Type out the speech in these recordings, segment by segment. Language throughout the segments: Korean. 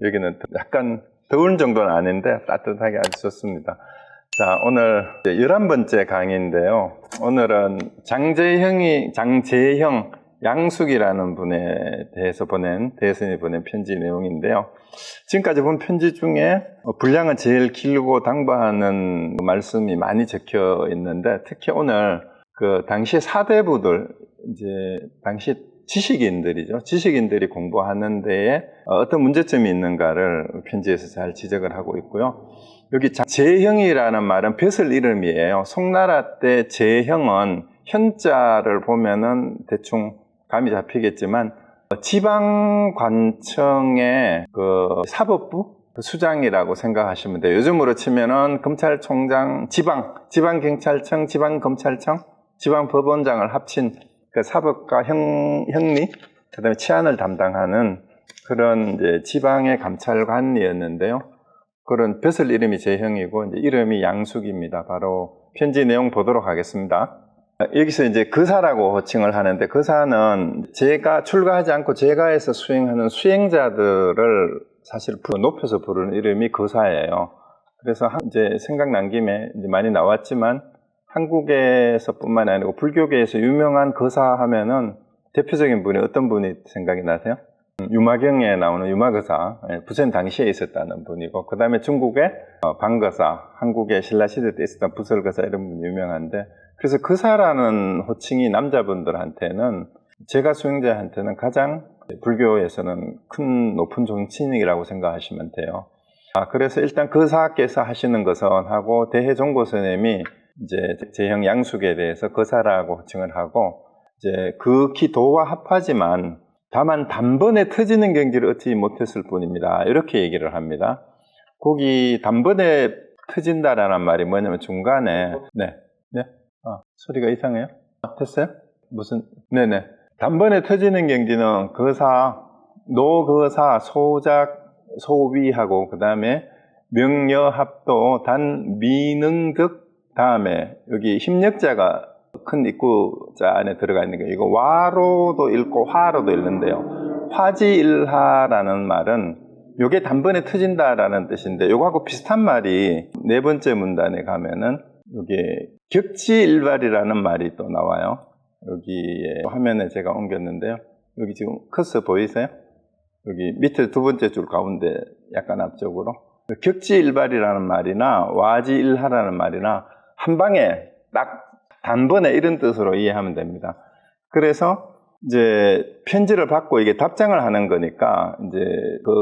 여기는 약간 더운 정도는 아닌데 따뜻하게 아주 좋습니다. 자, 오늘 11번째 강의인데요. 오늘은 장재형 양숙이라는 분에 대해서 대선이 보낸 편지 내용인데요. 지금까지 본 편지 중에 분량은 제일 길고 당부하는 말씀이 많이 적혀 있는데, 특히 오늘 그 당시 사대부들, 당시 지식인들이죠. 지식인들이 공부하는 데에 어떤 문제점이 있는가를 편지에서 잘 지적을 하고 있고요. 여기 재형이라는 말은 벼슬 이름이에요. 송나라 때 재형은 현자를 보면은 대충 감이 잡히겠지만 지방관청의 그 사법부 수장이라고 생각하시면 돼요. 요즘으로 치면은 검찰총장, 지방경찰청, 지방검찰청, 지방법원장을 합친 그 사법과 형리, 그 다음에 치안을 담당하는 그런 지방의 감찰관이었는데요. 그런 벼슬 이름이 재형이고, 이름이 양숙입니다. 바로 편지 내용 보도록 하겠습니다. 여기서 거사라고 호칭을 하는데, 거사는 제가 출가하지 않고 제가에서 수행하는 수행자들을 사실 높여서 부르는 이름이 거사예요. 그래서 생각난 김에 많이 나왔지만, 한국에서뿐만 아니고 불교계에서 유명한 거사 하면은 대표적인 분이 어떤 분이 생각이 나세요? 유마경에 나오는 유마거사, 부처님 당시에 있었다는 분이고, 그 다음에 중국의 방거사, 한국의 신라시대 때 있었던 부설거사 이런 분이 유명한데, 그래서 거사라는 호칭이 남자분들한테는, 제가 수행자한테는 가장 불교에서는 큰 높은 정치인이라고 생각하시면 돼요. 그래서 일단 거사께서 하시는 것은 하고, 대해종고스님이 재형 양숙에 대해서 거사라고 호칭을 하고, 극히 도와 합하지만 다만 단번에 터지는 경지를 얻지 못했을 뿐입니다. 이렇게 얘기를 합니다. 거기 단번에 터진다라는 말이 뭐냐면 중간에 소리가 이상해요? 됐어요? 네네. 단번에 터지는 경지는 거사, 노거사, 소작, 소위하고 그 다음에 명여합도, 단, 미능득, 다음에 여기 힘력자가 큰 입구자 안에 들어가 있는 게, 이거 와로도 읽고 화로도 읽는데요. 화지일하라는 말은 요게 단번에 터진다라는 뜻인데, 요거하고 비슷한 말이 네 번째 문단에 가면은 요게 격지일발이라는 말이 또 나와요. 여기에 화면에 제가 옮겼는데요. 여기 지금 커서 보이세요? 여기 밑에 두 번째 줄 가운데 약간 앞쪽으로 격지일발이라는 말이나 와지일하라는 말이나 한 방에 딱 단번에 이런 뜻으로 이해하면 됩니다. 그래서 편지를 받고 이게 답장을 하는 거니까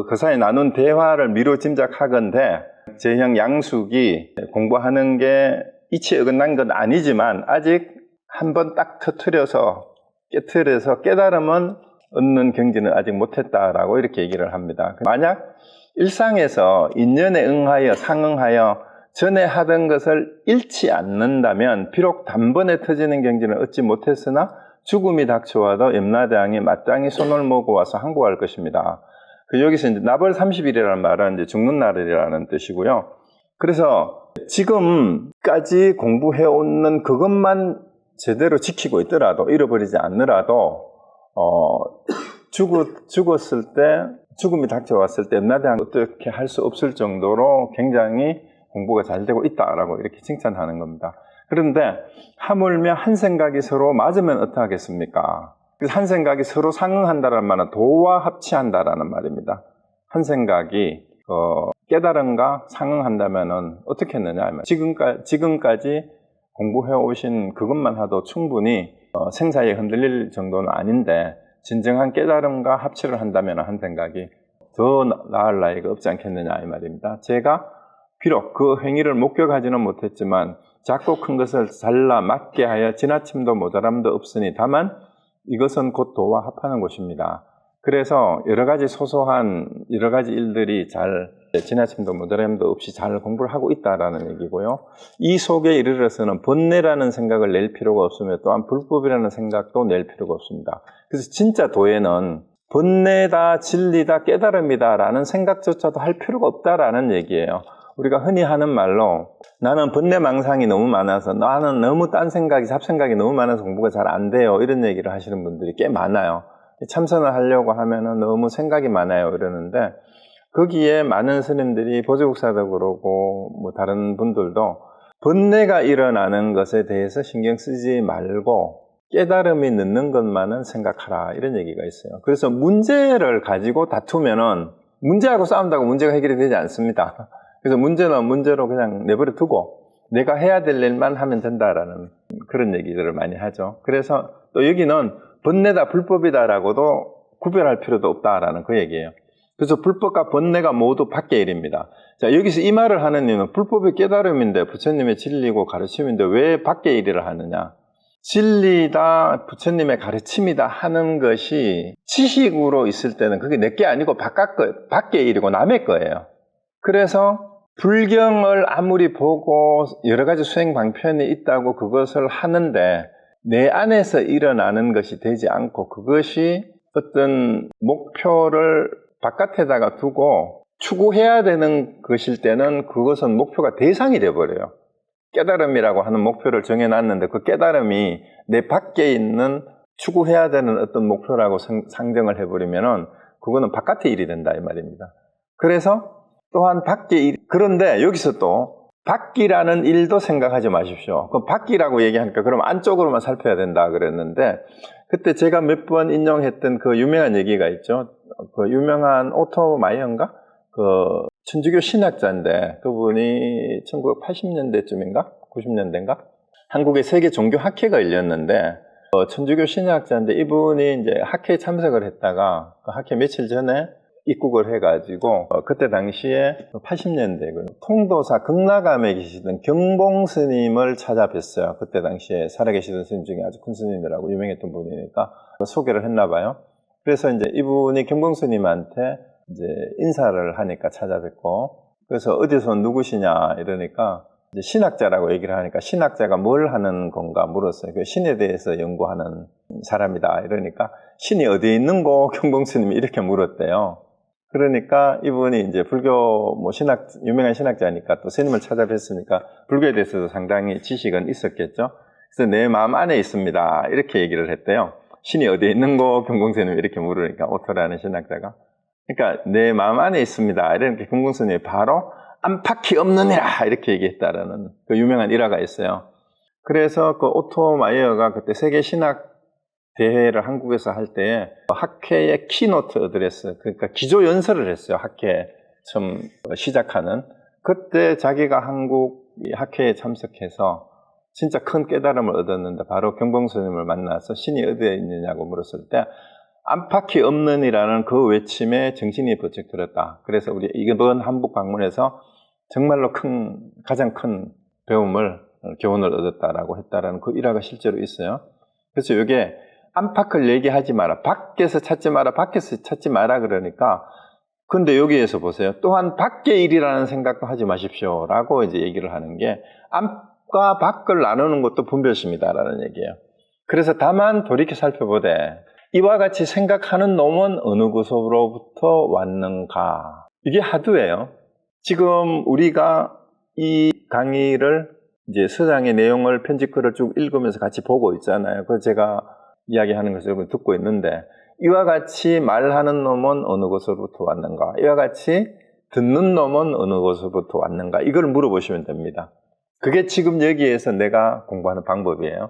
그 사이에 나눈 대화를 미루 짐작하건대 재형 양숙이 공부하는 게 이치에 어긋난 건 아니지만 아직 한번 딱 깨트려서 깨달음은 얻는 경지는 아직 못했다라고 이렇게 얘기를 합니다. 만약 일상에서 인연에 응하여 상응하여 전에 하던 것을 잃지 않는다면 비록 단번에 터지는 경지는 얻지 못했으나 죽음이 닥쳐와도 염라대왕이 마땅히 손을 모고 와서 항복할 것입니다. 여기서 나벌 30일이라는 말은 죽는 날이라는 뜻이고요. 그래서 지금까지 공부해오는 그것만 제대로 지키고 있더라도, 잃어버리지 않느라도 죽었을 때, 죽음이 닥쳐왔을 때 염라대왕 어떻게 할 수 없을 정도로 굉장히 공부가 잘 되고 있다라고 이렇게 칭찬하는 겁니다. 그런데 하물며 한 생각이 서로 맞으면 어떡하겠습니까? 그래서 한 생각이 서로 상응한다는 말은 도와 합치한다라는 말입니다. 한 생각이 깨달음과 상응한다면은 어떻게 했느냐 하면, 지금까지 공부해 오신 그것만 해도 충분히 생사에 흔들릴 정도는 아닌데, 진정한 깨달음과 합치를 한다면 한 생각이 더 나을 나이가 없지 않겠느냐 이 말입니다. 제가 비록 그 행위를 목격하지는 못했지만 작고 큰 것을 잘라 맞게 하여 지나침도 모자람도 없으니 다만 이것은 곧 도와 합하는 곳입니다. 그래서 여러 가지 일들이 잘 지나침도 모자람도 없이 잘 공부를 하고 있다라는 얘기고요. 이 속에 이르러서는 번뇌라는 생각을 낼 필요가 없으며 또한 불법이라는 생각도 낼 필요가 없습니다. 그래서 진짜 도에는 번뇌다, 진리다, 깨달음이다 라는 생각조차도 할 필요가 없다라는 얘기예요. 우리가 흔히 하는 말로 나는 번뇌망상이 너무 많아서, 나는 너무 딴 생각이, 잡생각이 너무 많아서 공부가 잘 안 돼요, 이런 얘기를 하시는 분들이 꽤 많아요. 참선을 하려고 하면은 너무 생각이 많아요 이러는데, 거기에 많은 스님들이 보조국사도 그러고 뭐 다른 분들도 번뇌가 일어나는 것에 대해서 신경 쓰지 말고 깨달음이 늦는 것만은 생각하라 이런 얘기가 있어요. 그래서 문제를 가지고 다투면은 문제하고 싸운다고 문제가 해결이 되지 않습니다. 그래서 문제는 문제로 그냥 내버려 두고 내가 해야 될 일만 하면 된다라는 그런 얘기들을 많이 하죠. 그래서 또 여기는 번뇌다 불법이다라고도 구별할 필요도 없다라는 그 얘기예요. 그래서 불법과 번뇌가 모두 밖의 일입니다. 자, 여기서 이 말을 하는 이유는 불법이 깨달음인데 부처님의 진리고 가르침인데 왜 밖의 일을 하느냐. 진리다, 부처님의 가르침이다 하는 것이 지식으로 있을 때는 그게 내게 아니고 밖의 일이고 남의 거예요. 그래서 불경을 아무리 보고 여러 가지 수행 방편이 있다고 그것을 하는데 내 안에서 일어나는 것이 되지 않고 그것이 어떤 목표를 바깥에다가 두고 추구해야 되는 것일 때는 그것은 목표가 대상이 되어버려요. 깨달음이라고 하는 목표를 정해놨는데 그 깨달음이 내 밖에 있는 추구해야 되는 어떤 목표라고 상정을 해버리면은 그거는 바깥의 일이 된다 이 말입니다. 그래서 또한 밖의 일, 그런데 여기서 또 밖이라는 일도 생각하지 마십시오. 그 밖이라고 얘기하니까 그럼 안쪽으로만 살펴야 된다 그랬는데 그때 제가 몇 번 인용했던 그 유명한 얘기가 있죠. 그 유명한 오토마이어인가? 그 천주교 신학자인데 그분이 1980년대쯤인가? 90년대인가? 한국에 세계 종교 학회가 열렸는데 천주교 신학자인데 이분이 이제 학회에 참석을 했다가 그 학회 며칠 전에 입국을 해가지고 그때 당시에 80년대 통도사 극락암에 계시던 경봉 스님을 찾아뵀어요. 그때 당시에 살아계시던 스님 중에 아주 큰 스님이라고 유명했던 분이니까 소개를 했나 봐요. 그래서 이제 이분이 경봉 스님한테 이제 인사를 하니까 찾아뵙고 그래서 어디서 누구시냐 이러니까 이제 신학자라고 얘기를 하니까 신학자가 뭘 하는 건가 물었어요. 그 신에 대해서 연구하는 사람이다 이러니까 신이 어디에 있는고 경봉 스님이 이렇게 물었대요. 그러니까 이분이 이제 불교 뭐 유명한 신학자니까 또 스님을 찾아뵀으니까 불교에 대해서도 상당히 지식은 있었겠죠. 그래서 내 마음 안에 있습니다. 이렇게 얘기를 했대요. 신이 어디에 있는고 경봉 스님이 이렇게 물으니까 오토라는 신학자가. 그러니까 내 마음 안에 있습니다. 이렇게 경봉 스님이 바로 안팎이 없느니라 이렇게 얘기했다라는 그 유명한 일화가 있어요. 그래서 그 오토마이어가 그때 세계 신학 대회를 한국에서 할 때 학회의 키노트 어드레스 그러니까 기조 연설을 했어요. 학회 처음 시작하는 그때 자기가 한국 학회에 참석해서 진짜 큰 깨달음을 얻었는데 바로 경봉 스님을 만나서 신이 어디에 있느냐고 물었을 때 안팎이 없느니라는 그 외침에 정신이 번쩍 들었다. 그래서 우리 이번 한복 방문에서 정말로 가장 큰 교훈을 얻었다라고 했다라는 그 일화가 실제로 있어요. 그래서 이게 안팎을 얘기하지 마라. 밖에서 찾지 마라. 밖에서 찾지 마라. 그러니까 근데 여기에서 보세요. 또한 밖의 일이라는 생각도 하지 마십시오. 라고 이제 얘기를 하는 게 안과 밖을 나누는 것도 분별심이다라는 얘기예요. 그래서 다만 돌이켜 살펴보되 이와 같이 생각하는 놈은 어느 곳으로부터 왔는가. 이게 하드예요. 지금 우리가 이 강의를 이제 서장의 내용을 편집글을 쭉 읽으면서 같이 보고 있잖아요. 그래서 제가 이야기하는 것을 여러분 듣고 있는데 이와 같이 말하는 놈은 어느 곳으로부터 왔는가? 이와 같이 듣는 놈은 어느 곳으로부터 왔는가? 이걸 물어보시면 됩니다. 그게 지금 여기에서 내가 공부하는 방법이에요.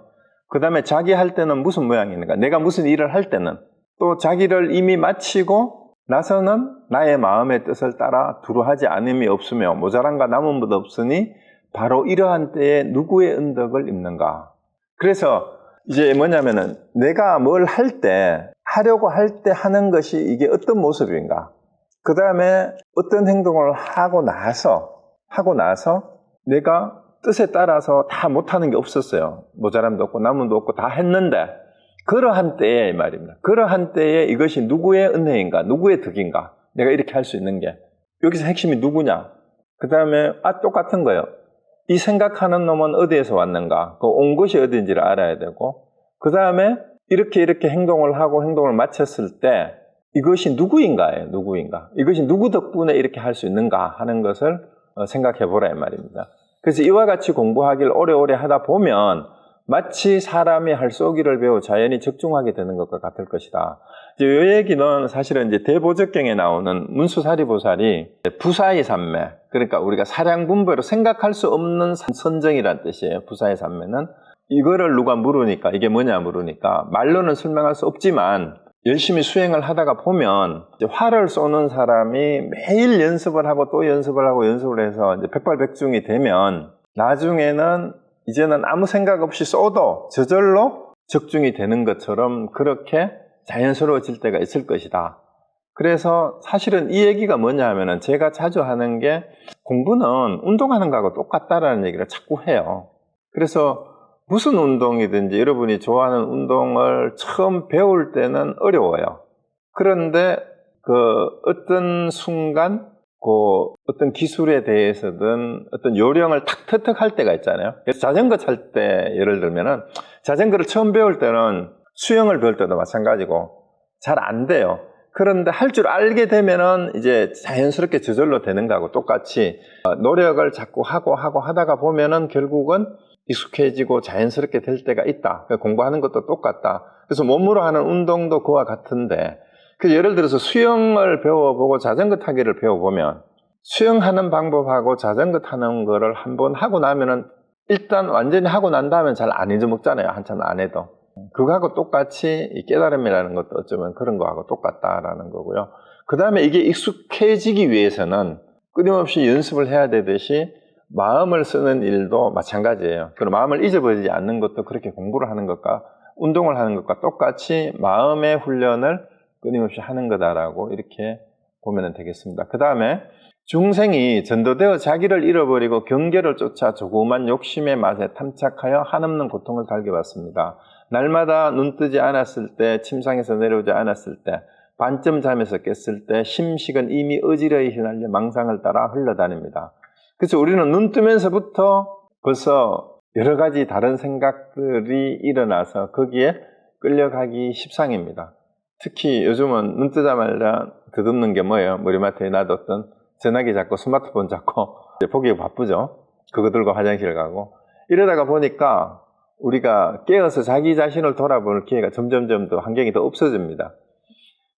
그 다음에 자기 할 때는 무슨 모양이는가? 내가 무슨 일을 할 때는 또 자기를 이미 마치고 나서는 나의 마음의 뜻을 따라 두루 하지 않음이 없으며 모자란가 남은 것 없으니 바로 이러한 때에 누구의 은덕을 입는가? 그래서 이제 뭐냐면은 내가 뭘 할 때 하려고 할 때 하는 것이 이게 어떤 모습인가? 그 다음에 어떤 행동을 하고 나서 내가 뜻에 따라서 다 못하는 게 없었어요. 모자람도 없고 남음도 없고 다 했는데 그러한 때에 이 말입니다. 그러한 때에 이것이 누구의 은혜인가? 누구의 덕인가? 내가 이렇게 할 수 있는 게 여기서 핵심이 누구냐? 그 다음에 똑같은 거예요. 이 생각하는 놈은 어디에서 왔는가? 그 온 것이 어디인지를 알아야 되고 그 다음에 이렇게 행동을 하고 행동을 마쳤을 때 이것이 누구인가예요. 누구인가? 이것이 누구 덕분에 이렇게 할 수 있는가 하는 것을 생각해 보라 이 말입니다. 그래서 이와 같이 공부하기를 오래오래 하다 보면 마치 사람이 할 쏘기를 배워 자연히 적중하게 되는 것과 같을 것이다. 이 얘기는 사실은 이제 대보적경에 나오는 문수사리보살이 부사의 산매, 그러니까 우리가 사량분별로 생각할 수 없는 선정이란 뜻이에요. 부사의 산매는 이거를 누가 물으니까, 이게 뭐냐 물으니까 말로는 설명할 수 없지만 열심히 수행을 하다가 보면 이제 활을 쏘는 사람이 매일 연습을 하고 또 연습을 하고 연습을 해서 이제 백발백중이 되면 나중에는 이제는 아무 생각 없이 쏘도 저절로 적중이 되는 것처럼 그렇게 자연스러워질 때가 있을 것이다. 그래서 사실은 이 얘기가 뭐냐 하면은 제가 자주 하는 게 공부는 운동하는 거하고 똑같다라는 얘기를 자꾸 해요. 그래서 무슨 운동이든지 여러분이 좋아하는 운동을 처음 배울 때는 어려워요. 그런데 그 어떤 순간 어떤 기술에 대해서든 어떤 요령을 탁 터득할 때가 있잖아요. 그래서 자전거 탈 때 예를 들면은 자전거를 처음 배울 때는 수영을 배울 때도 마찬가지고 잘 안 돼요. 그런데 할 줄 알게 되면은 이제 자연스럽게 저절로 되는 거하고 똑같이 노력을 자꾸 하고 하다가 보면은 결국은 익숙해지고 자연스럽게 될 때가 있다. 공부하는 것도 똑같다. 그래서 몸으로 하는 운동도 그와 같은데, 예를 들어서 수영을 배워보고 자전거 타기를 배워보면 수영하는 방법하고 자전거 타는 거를 한번 하고 나면은 일단 완전히 하고 난 다음엔 잘 안 잊어먹잖아요. 한참 안 해도. 그거하고 똑같이 이 깨달음이라는 것도 어쩌면 그런 거하고 똑같다라는 거고요. 그 다음에 이게 익숙해지기 위해서는 끊임없이 연습을 해야 되듯이 마음을 쓰는 일도 마찬가지예요. 그리고 마음을 잊어버리지 않는 것도 그렇게 공부를 하는 것과 운동을 하는 것과 똑같이 마음의 훈련을 끊임없이 하는 거다라고 이렇게 보면 되겠습니다. 그 다음에 중생이 전도되어 자기를 잃어버리고 경계를 쫓아 조그만 욕심의 맛에 탐착하여 한없는 고통을 달겨왔습니다. 날마다 눈 뜨지 않았을 때, 침상에서 내려오지 않았을 때, 반쯤 잠에서 깼을 때 심식은 이미 어지러이 휘날려 망상을 따라 흘러다닙니다. 그래서 우리는 눈 뜨면서부터 벌써 여러 가지 다른 생각들이 일어나서 거기에 끌려가기 십상입니다. 특히 요즘은 눈 뜨자마자 더듬는 게 뭐예요? 머리맡에 놔뒀던 전화기 잡고 스마트폰 잡고 보기 바쁘죠? 그거 들고 화장실 가고 이러다가 보니까 우리가 깨어서 자기 자신을 돌아보는 기회가 점점점 더 환경이 더 없어집니다.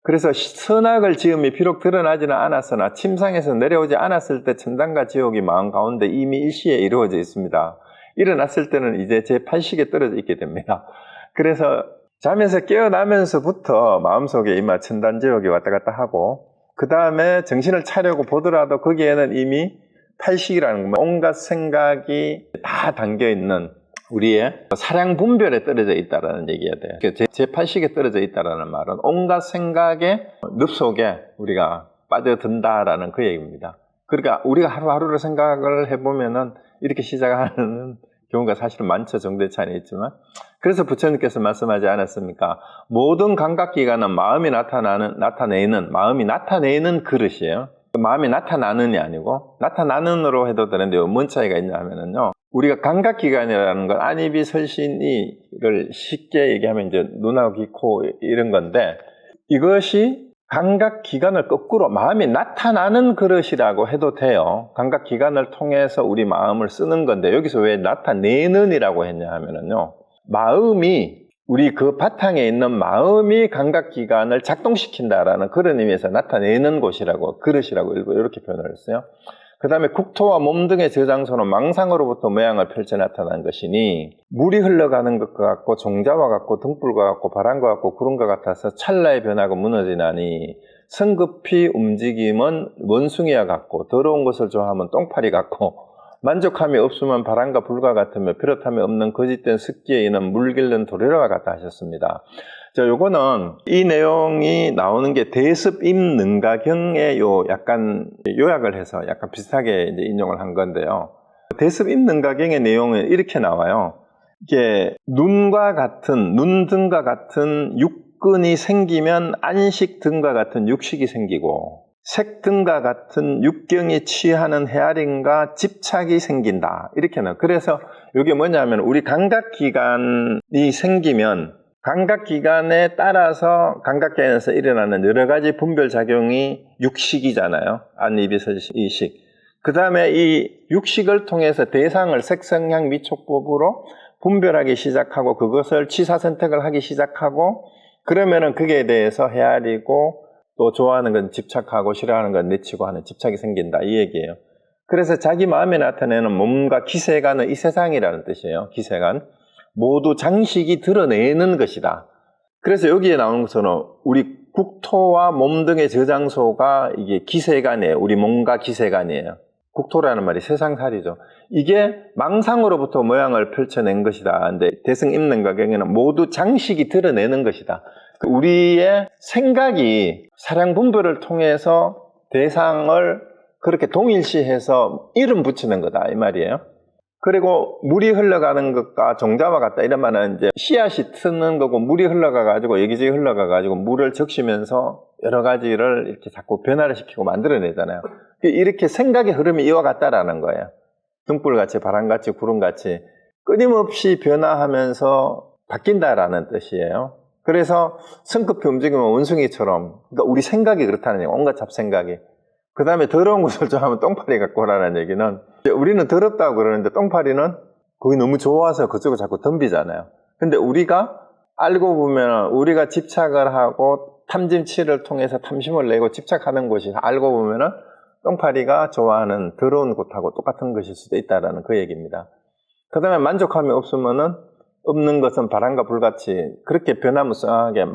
그래서 선악을 지음이 비록 드러나지는 않았으나 침상에서 내려오지 않았을 때 천당과 지옥이 마음 가운데 이미 일시에 이루어져 있습니다. 일어났을 때는 이제 제 팔식에 떨어져 있게 됩니다. 그래서 잠에서 깨어나면서부터 마음속에 이마 천당 지옥이 왔다 갔다 하고 그 다음에 정신을 차려고 보더라도 거기에는 이미 팔식이라는 거, 온갖 생각이 다 담겨있는 우리의 사량 분별에 떨어져 있다라는 얘기가 돼요. 제 팔식에 떨어져 있다라는 말은 온갖 생각의 늪 속에 우리가 빠져든다라는 그 얘기입니다. 그러니까 우리가 하루하루를 생각을 해보면은 이렇게 시작하는 경우가 사실은 많죠. 정도의 차이는 있지만. 그래서 부처님께서 말씀하지 않았습니까? 모든 감각기관은 마음이 마음이 나타내는 그릇이에요. 마음이 나타나는이 아니고 나타나는으로 해도 되는데 뭔 차이가 있냐 하면은요. 우리가 감각기관이라는 건 안입이 설신이를 쉽게 얘기하면 이제 눈하고 귀, 코 이런 건데 이것이 감각기관을 거꾸로 마음이 나타나는 그릇이라고 해도 돼요. 감각기관을 통해서 우리 마음을 쓰는 건데 여기서 왜 나타내는 이라고 했냐 하면은요. 마음이 우리 그 바탕에 있는 마음이 감각기관을 작동시킨다라는 그런 의미에서 나타내는 곳이라고 그릇이라고 이렇게 표현을 했어요. 그 다음에 국토와 몸 등의 저장소는 망상으로부터 모양을 펼쳐 나타난 것이니 물이 흘러가는 것과 같고 종자와 같고 등불과 같고 바람과 같고 구름과 같아서 찰나에 변하고 무너지나니 성급히 움직임은 원숭이와 같고 더러운 것을 좋아하면 똥파리 같고 만족함이 없으면 바람과 불과 같으며 비롯함이 없는 거짓된 습기에 있는 물길른 도래와 같다 하셨습니다. 요거는 이 내용이 나오는 게 대습임능가경의 약간 요약을 해서 약간 비슷하게 이제 인용을 한 건데요. 대습임능가경의 내용은 이렇게 나와요. 이게 눈 등과 같은 육근이 생기면 안식 등과 같은 육식이 생기고 색 등과 같은 육경이 취하는 헤아림과 집착이 생긴다. 이렇게 나와요. 그래서 이게 뭐냐면 우리 감각기관이 생기면 감각기관에 따라서 감각기관에서 일어나는 여러 가지 분별작용이 육식이잖아요. 안입이설이식. 그 다음에 이 육식을 통해서 대상을 색성향 미촉법으로 분별하기 시작하고 그것을 취사 선택을 하기 시작하고 그러면은 그게 대해서 헤아리고 또 좋아하는 건 집착하고 싫어하는 건 내치고 하는 집착이 생긴다 이 얘기예요. 그래서 자기 마음에 나타내는 몸과 기세간은 이 세상이라는 뜻이에요. 기세간. 모두 장식이 드러내는 것이다. 그래서 여기에 나오는 것은 우리 국토와 몸 등의 저장소가 이게 기세간이에요. 우리 몸과 기세간이에요. 국토라는 말이 세상살이죠. 이게 망상으로부터 모양을 펼쳐낸 것이다. 근데 대승 입는가경에는 모두 장식이 드러내는 것이다. 우리의 생각이 사량 분별을 통해서 대상을 그렇게 동일시해서 이름 붙이는 거다 이 말이에요. 그리고 물이 흘러가는 것과 종자와 같다 이런 말은 이제 씨앗이 트는 거고 물이 흘러가가지고 여기저기 흘러가가지고 물을 적시면서 여러 가지를 이렇게 자꾸 변화를 시키고 만들어내잖아요. 이렇게 생각의 흐름이 이와 같다라는 거예요. 등불같이 바람같이 구름같이 끊임없이 변화하면서 바뀐다라는 뜻이에요. 그래서 성급히 움직이면 원숭이처럼 그러니까 우리 생각이 그렇다는 얘기예요. 온갖 잡생각이. 그 다음에 더러운 것을 좋아하면 똥파리 갖고 오라는 얘기는 우리는 더럽다고 그러는데 똥파리는 그게 너무 좋아서 그쪽을 자꾸 덤비잖아요. 근데 우리가 알고 보면 우리가 집착을 하고 탐진치를 통해서 탐심을 내고 집착하는 곳이 알고 보면은 똥파리가 좋아하는 더러운 곳하고 똑같은 것일 수도 있다라는 그 얘기입니다. 그 다음에 만족함이 없으면은 없는 것은 바람과 불같이 그렇게 변화무쌍하게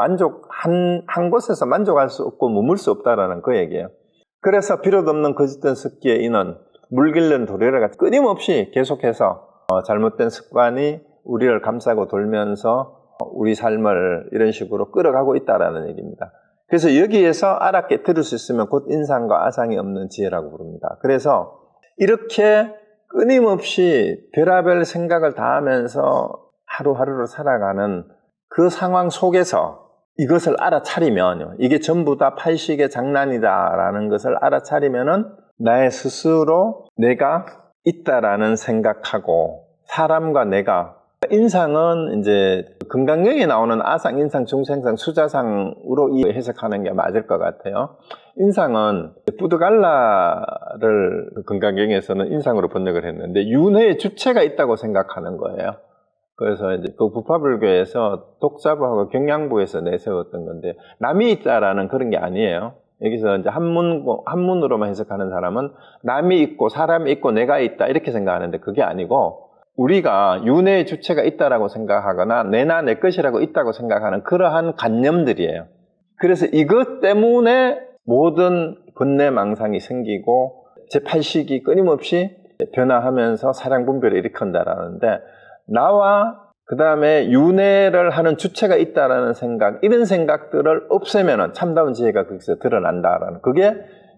한 곳에서 만족할 수 없고 머물 수 없다라는 그 얘기예요. 그래서 필요도 없는 거짓된 습기에 인은 물 길른 도래가 끊임없이 계속해서 잘못된 습관이 우리를 감싸고 돌면서 우리 삶을 이런 식으로 끌어가고 있다라는 얘기입니다. 그래서 여기에서 알아 깨뜨릴 수 있으면 곧 인상과 아상이 없는 지혜라고 부릅니다. 그래서 이렇게 끊임없이 별의별 생각을 다 하면서 하루하루를 살아가는 그 상황 속에서 이것을 알아차리면 이게 전부 다 팔식의 장난이다라는 것을 알아차리면은 나의 스스로 내가 있다라는 생각하고 사람과 내가 인상은 이제 금강경에 나오는 아상, 인상, 중생상, 수자상으로 해석하는 게 맞을 것 같아요. 인상은 뿌드갈라를 금강경에서는 인상으로 번역을 했는데 윤회의 주체가 있다고 생각하는 거예요. 그래서 이제 그 부파불교에서 독자부하고 경양부에서 내세웠던 건데 남이 있다라는 그런 게 아니에요. 여기서 이제 한문으로만 해석하는 사람은 남이 있고 사람이 있고 내가 있다 이렇게 생각하는데 그게 아니고 우리가 윤회의 주체가 있다라고 생각하거나 내나 내 것이라고 있다고 생각하는 그러한 관념들이에요. 그래서 이것 때문에 모든 번뇌망상이 생기고 제8식이 끊임없이 변화하면서 사량분별을 일으킨다라는데 나와 그 다음에 윤회를 하는 주체가 있다라는 생각 이런 생각들을 없애면은 참다운 지혜가 거기서 드러난다라는 그게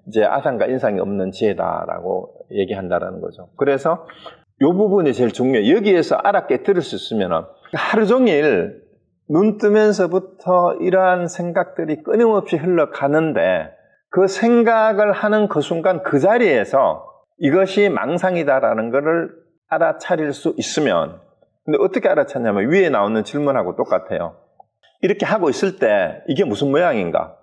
이제 아상과 인상이 없는 지혜다라고 얘기한다라는 거죠. 그래서 이 부분이 제일 중요해요. 여기에서 알아 깨뜨릴 수 있으면은 하루 종일 눈 뜨면서부터 이러한 생각들이 끊임없이 흘러가는데 그 생각을 하는 그 순간 그 자리에서 이것이 망상이다라는 것을 알아차릴 수 있으면 근데 어떻게 알아챘냐면 위에 나오는 질문하고 똑같아요. 이렇게 하고 있을 때 이게 무슨 모양인가?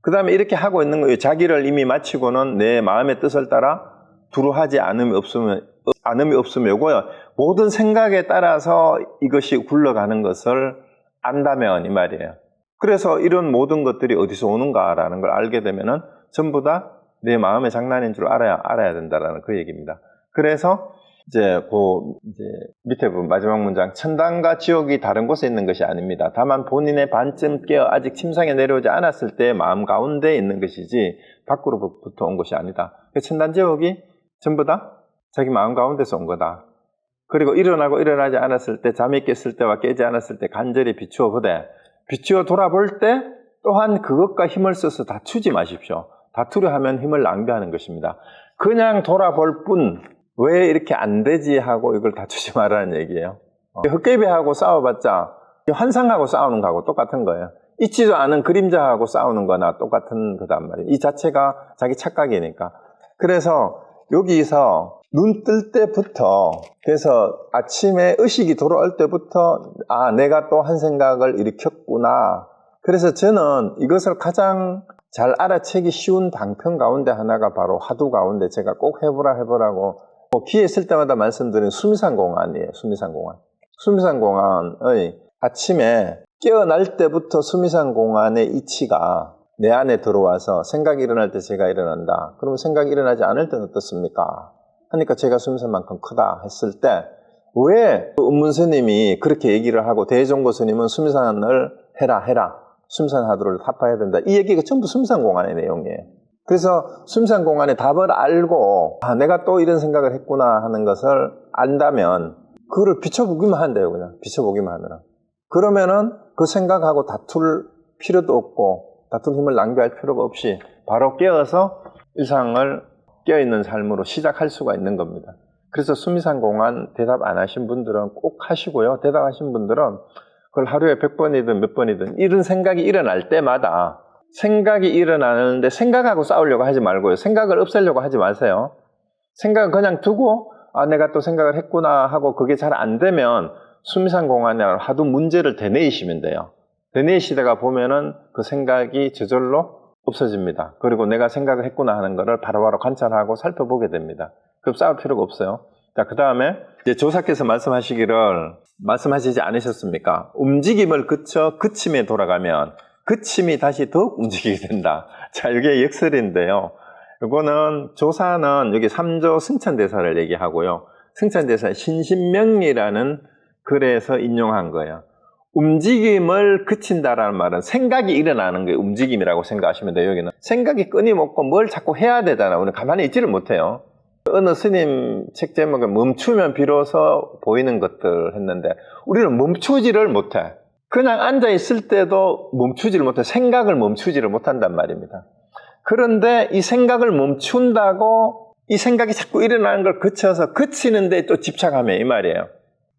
그 다음에 이렇게 하고 있는 거예요. 자기를 이미 마치고는 내 마음의 뜻을 따라 두루하지 않음이 없으면 요거요. 모든 생각에 따라서 이것이 굴러가는 것을 안다면 이 말이에요. 그래서 이런 모든 것들이 어디서 오는가라는 걸 알게 되면은 전부 다 내 마음의 장난인 줄 알아야 된다라는 그 얘기입니다. 그래서 이제 밑에 보면 마지막 문장 천당과 지옥이 다른 곳에 있는 것이 아닙니다. 다만 본인의 반쯤 깨어 아직 침상에 내려오지 않았을 때 마음 가운데 있는 것이지 밖으로부터 온 것이 아니다. 천당 지옥이 전부 다 자기 마음 가운데서 온 거다. 그리고 일어나고 일어나지 않았을 때 잠이 깼을 때와 깨지 않았을 때 간절히 비추어 보되 비추어 돌아볼 때 또한 그것과 힘을 써서 다투지 마십시오. 다투려 하면 힘을 낭비하는 것입니다. 그냥 돌아볼 뿐 왜 이렇게 안 되지 하고 이걸 다투지 말라는 얘기예요. 헛개비하고 싸워봤자 환상하고 싸우는 거하고 똑같은 거예요. 있지도 않은 그림자하고 싸우는 거나 똑같은 거단 말이에요. 이 자체가 자기 착각이니까. 그래서 여기서 눈 뜰 때부터 그래서 아침에 의식이 돌아올 때부터 내가 또 한 생각을 일으켰구나. 그래서 저는 이것을 가장 잘 알아채기 쉬운 방편 가운데 하나가 바로 화두 가운데 제가 꼭 해보라고 기회 있을 때마다 말씀드리는 수미산공안이에요. 수미산공안. 수미산공안의 아침에 깨어날 때부터 수미산공안의 이치가 내 안에 들어와서 생각이 일어날 때 제가 일어난다. 그러면 생각이 일어나지 않을 때는 어떻습니까? 하니까 제가 수미산만큼 크다 했을 때 왜 은문 스님이 그렇게 얘기를 하고 대종고 스님은 수미산을 해라. 수미산 하도를 타파해야 된다. 이 얘기가 전부 수미산공안의 내용이에요. 그래서 수미산공안의 답을 알고 내가 또 이런 생각을 했구나 하는 것을 안다면 그거를 비춰보기만 한대요. 그냥 비춰보기만 하면. 그러면은 그 생각하고 다툴 필요도 없고 다툴 힘을 낭비할 필요가 없이 바로 깨어서 일상을 깨어있는 삶으로 시작할 수가 있는 겁니다. 그래서 수미산공안 대답 안 하신 분들은 꼭 하시고요. 대답하신 분들은 그걸 하루에 100번이든 몇 번이든 이런 생각이 일어날 때마다 생각이 일어나는데 생각하고 싸우려고 하지 말고요. 생각을 없애려고 하지 마세요. 생각은 그냥 두고 내가 또 생각을 했구나 하고 그게 잘 안 되면 수미산공안에 하도 문제를 되뇌이시면 돼요. 되뇌이시다가 보면은 그 생각이 저절로 없어집니다. 그리고 내가 생각을 했구나 하는 거를 바로바로 관찰하고 살펴보게 됩니다. 그럼 싸울 필요가 없어요. 자, 그 다음에 이제 조사께서 말씀하시지 않으셨습니까? 움직임을 그쳐 그침에 돌아가면 그침이 다시 더욱 움직이게 된다. 자, 이게 역설인데요. 이거는 조사는 여기 3조 승천대사를 얘기하고요. 승천대사 신신명리라는 글에서 인용한 거예요. 움직임을 그친다라는 말은 생각이 일어나는 게 움직임이라고 생각하시면 돼요. 여기는 생각이 끊임없고 뭘 자꾸 해야 되잖아. 우리는 가만히 있지를 못해요. 어느 스님 책 제목에 멈추면 비로소 보이는 것들 했는데 우리는 멈추지를 못해. 그냥 앉아있을 때도 멈추지를 못해. 생각을 멈추지를 못한단 말입니다. 그런데 이 생각을 멈춘다고 이 생각이 자꾸 일어나는 걸 그쳐서 그치는데 또 집착하면 이 말이에요.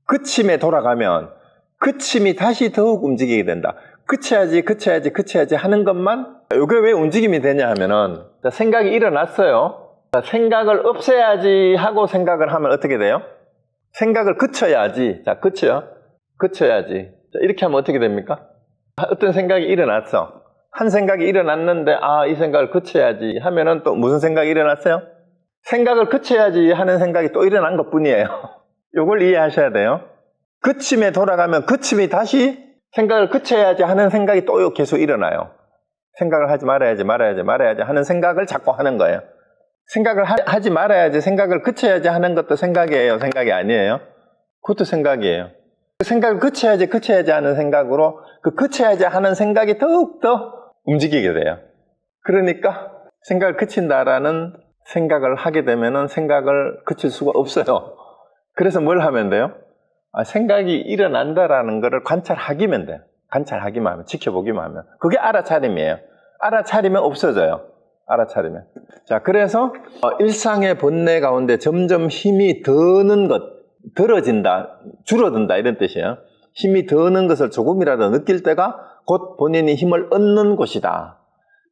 그침에 돌아가면 그침이 다시 더욱 움직이게 된다. 그쳐야지 하는 것만 이게 왜 움직임이 되냐 하면은 생각이 일어났어요. 생각을 없애야지 하고 생각을 하면 어떻게 돼요? 생각을 그쳐야지. 자, 그쳐야지. 자, 이렇게 하면 어떻게 됩니까? 어떤 생각이 일어났어. 한 생각이 일어났는데 이 생각을 그쳐야지 하면은 또 무슨 생각이 일어났어요? 생각을 그쳐야지 하는 생각이 또 일어난 것뿐이에요. 이걸 이해하셔야 돼요. 그침에 돌아가면 그침이 다시 생각을 그쳐야지 하는 생각이 또 계속 일어나요. 생각을 하지 말아야지 하는 생각을 자꾸 하는 거예요. 생각을 하지 말아야지, 생각을 그쳐야지 하는 것도 생각이에요? 생각이 아니에요? 그것도 생각이에요. 생각을 그쳐야지 하는 생각으로 그 그쳐야지 하는 생각이 더욱더 움직이게 돼요. 그러니까 생각을 그친다라는 생각을 하게 되면은 생각을 그칠 수가 없어요. 그래서 뭘 하면 돼요? 생각이 일어난다라는 것을 관찰하기만 돼요. 관찰하기만 하면, 지켜보기만 하면. 그게 알아차림이에요. 알아차리면 없어져요. 알아차리면. 자, 그래서 일상의 번뇌 가운데 점점 힘이 드는 것, 들어진다, 줄어든다 이런 뜻이에요. 힘이 드는 것을 조금이라도 느낄 때가 곧 본인이 힘을 얻는 곳이다.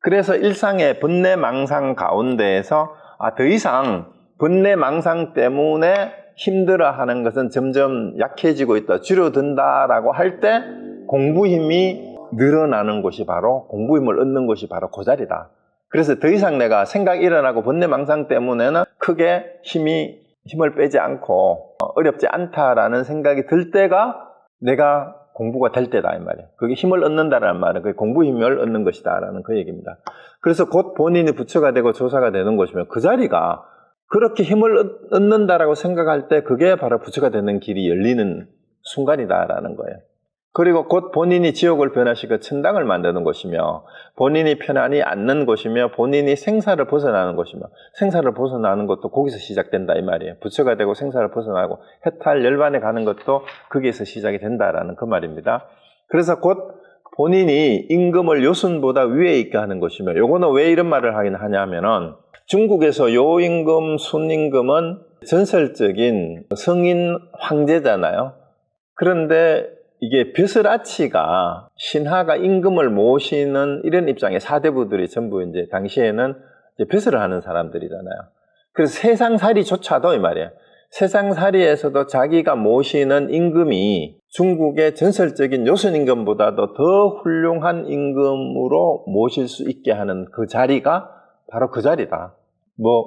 그래서 일상의 번뇌 망상 가운데에서 더 이상 번뇌 망상 때문에 힘들어하는 것은 점점 약해지고 있다, 줄어든다라고 할 때 공부 힘이 늘어나는 곳이 바로, 공부 힘을 얻는 곳이 바로 그 자리다. 그래서 더 이상 내가 생각이 일어나고 번뇌 망상 때문에는 크게 힘을 빼지 않고 어렵지 않다라는 생각이 들 때가 내가 공부가 될 때다 이 말이에요. 그게 힘을 얻는다라는 말은 그게 공부 힘을 얻는 것이다라는 그 얘기입니다. 그래서 곧 본인이 부처가 되고 조사가 되는 것이면 그 자리가 그렇게 힘을 얻는다라고 생각할 때 그게 바로 부처가 되는 길이 열리는 순간이다라는 거예요. 그리고 곧 본인이 지옥을 변화시켜 천당을 만드는 곳이며 본인이 편안히 앉는 곳이며 본인이 생사를 벗어나는 곳이며 생사를 벗어나는 것도 거기서 시작된다 이 말이에요. 부처가 되고 생사를 벗어나고 해탈 열반에 가는 것도 거기에서 시작이 된다라는 그 말입니다. 그래서 곧 본인이 임금을 요순보다 위에 있게 하는 것이며 요거는 왜 이런 말을 하긴 하냐면은 중국에서 요임금, 순임금은 전설적인 성인 황제잖아요. 그런데 이게 벼슬아치가 신하가 임금을 모시는 이런 입장의 사대부들이 전부 이제 당시에는 이제 벼슬을 하는 사람들이잖아요. 그래서 세상살이조차도 이 말이에요. 세상살이에서도 자기가 모시는 임금이 중국의 전설적인 요순임금보다도 더 훌륭한 임금으로 모실 수 있게 하는 그 자리가 바로 그 자리다.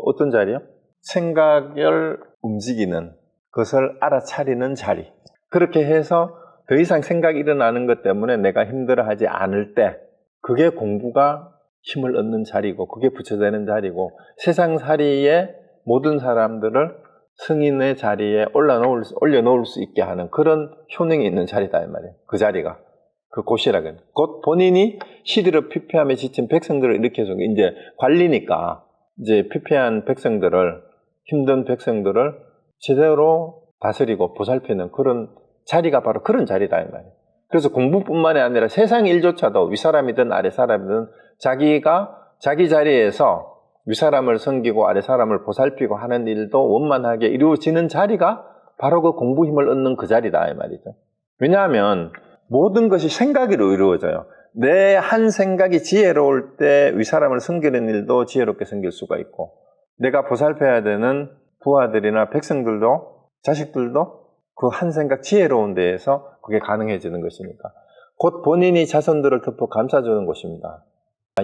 어떤 자리요? 생각을 움직이는, 그것을 알아차리는 자리. 그렇게 해서 더 이상 생각이 일어나는 것 때문에 내가 힘들어하지 않을 때 그게 공부가 힘을 얻는 자리고 그게 부처되는 자리고 세상살이의 모든 사람들을 승인의 자리에 올려놓을 수 있게 하는 그런 효능이 있는 자리다 이 말이에요. 그 자리가 그 곳이라고. 곧 본인이 시들어 피폐함에 지친 백성들을 일으켜서 이제 관리니까 이제 피폐한 백성들을 힘든 백성들을 제대로 다스리고 보살피는 그런 자리가 바로 그런 자리다 이 말이에요. 그래서 공부뿐만이 아니라 세상 일조차도 윗사람이든 아랫사람이든 자기가 자기 자리에서 윗사람을 섬기고 아랫사람을 보살피고 하는 일도 원만하게 이루어지는 자리가 바로 그 공부 힘을 얻는 그 자리다 이 말이죠. 왜냐하면 모든 것이 생각으로 이루어져요. 내 한 생각이 지혜로울 때 윗사람을 섬기는 일도 지혜롭게 섬길 수가 있고 내가 보살펴야 되는 부하들이나 백성들도 자식들도 그 한 생각 지혜로운 데에서 그게 가능해지는 것이니까 곧 본인이 자손들을 덮어 감싸주는 것입니다.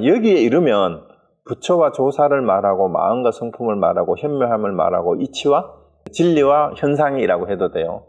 여기에 이르면 부처와 조사를 말하고 마음과 성품을 말하고 현묘함을 말하고 이치와 진리와 현상이라고 해도 돼요.